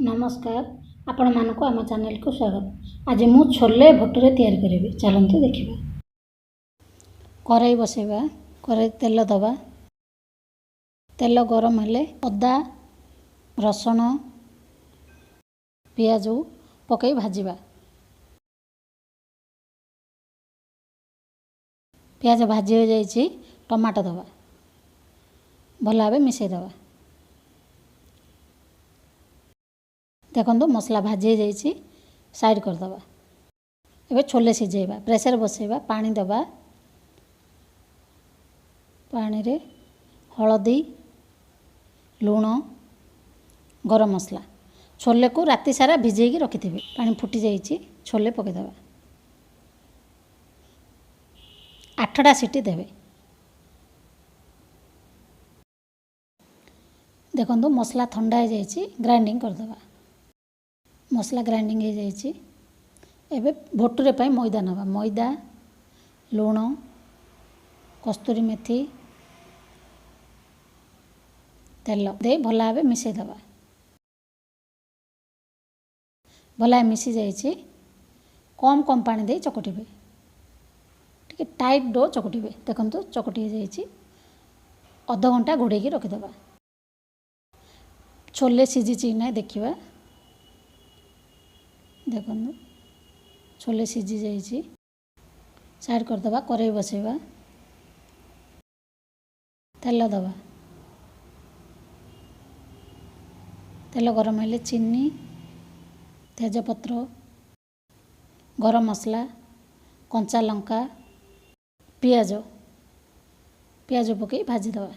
नमस्कार आपण मानक आम चैनल को स्वागत। आज मु छोले भटूरे तैयारी करी चलते देखा। कड़ाई बसैबा, कड़ाई तेल दबा, तेल गरम हेले अदा रसुण पियाज पकई भाजवा। पियाज भाजी हो जाइए, टमाटो दबा, भल भाव मिसई दबा। देखो मसला भाजी हो जाइए, साइड करदबा। एबे छोले सिझेबा, प्रेसर बसैबा, पानी दबा, पानी रे हलदी लुण गरम मसला छोले को राति सारा भिजेकी रखि। पानी फुटी जाइए, छोले पकईदबा। 8टा सीटी देवे। देखो मसला ठंडा हो जाइए, ग्राइंडिंग करदबा। मसला ग्राइंडिंग हो जाइए। एबे भटूरे पाई मैदा नवा, मैदा लुण कस्तूरी मेथी तेल दे भल भाव मिसई दबा। भल भाव मिसी जाइए, कम कम पानी दे चकटिबे। टिके टाइट डो चकटिबे। देखो चकटी हो जाइए, अध घंटा घोड़े रखिदबा। छोले सिझी ना देखा। देखो छोले सिझी जाइए, साइड करदबा। कड़ाई बसैबा, तेल दबा, तेल गरम हेले चीनी तेजपत्र गरम मसला कंचा लंका पियाज पियाज पकई भाजीदबा।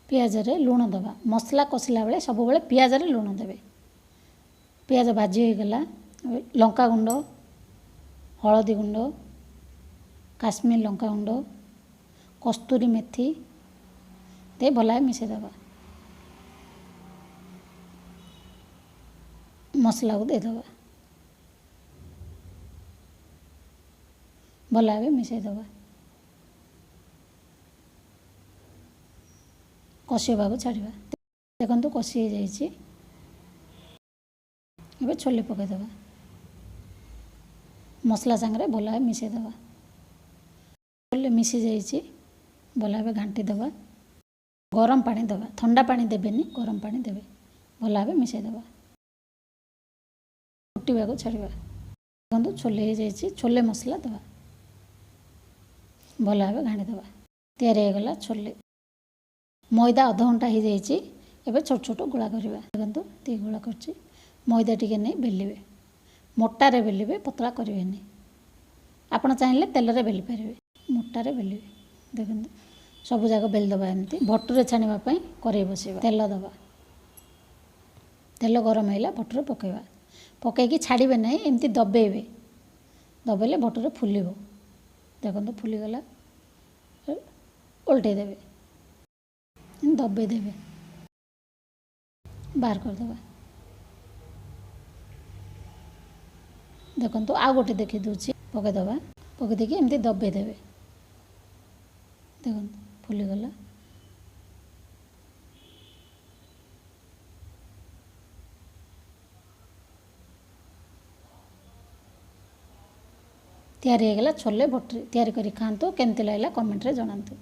पियाज रे लुण दबा। मसला कषिला बेले सब बेले पियाज रे लुण देवे। पियाज भाजी हो गला, लंका गुंड हलदी गुंड काश्मीर लंका गुंड कस्तूरी मेथी दे भल मिसई दबा। मसला को देदबा, भल भाव मिसई दबा। कषिबा को छाड़िबा। देखो कषि हो जाइए। एबे छोले पकईदबा। मसला सांगे भल भाव मिसई दबा। छोले मिसी जाइए, भल भाव घांटी दबा। गरम पानी दबा, ठंडा पानी देबेनी, गरम पानी देबे। भल भाव मिसई दबा। फुटिबा को छाड़िबा। देखो छोले हो जाइए, छोले मसला दबा, भल भाव घाणी दबा। तैयारी हो गला छोले। मैदा अध घंटा हो जाइए। एबे छोट छोट गुला करवा। देखो ती गुला कर मैदा टिके नहीं बेलिबे, मोटारे बेलिबे, पतला करेंगे। आपण चाहिए तेल रे बेली पारे, मोटारे बेलिबे। देखो सब जाक बेलदबा। एमती भटूरे छाणवाई कड़ाई बसैबा, तेल दबा, तेल गरम है भटूरे पकईबा। पकईकी छाड़े ना, एमती दबेबे, दबेले भटूरे फुल। देखो फुलीगला, उल्टे देवे, दबे देवे, बाहर करदबा। देखो आउ गोटे देखी दूसरी पकईदबा। पकई देखिए एमती दबे देवे। देखो फुलीगला। तैयारी हो गला छोले भटूरे। तैयारी करी खातु, केमती लगला कमेंट रे जणातु।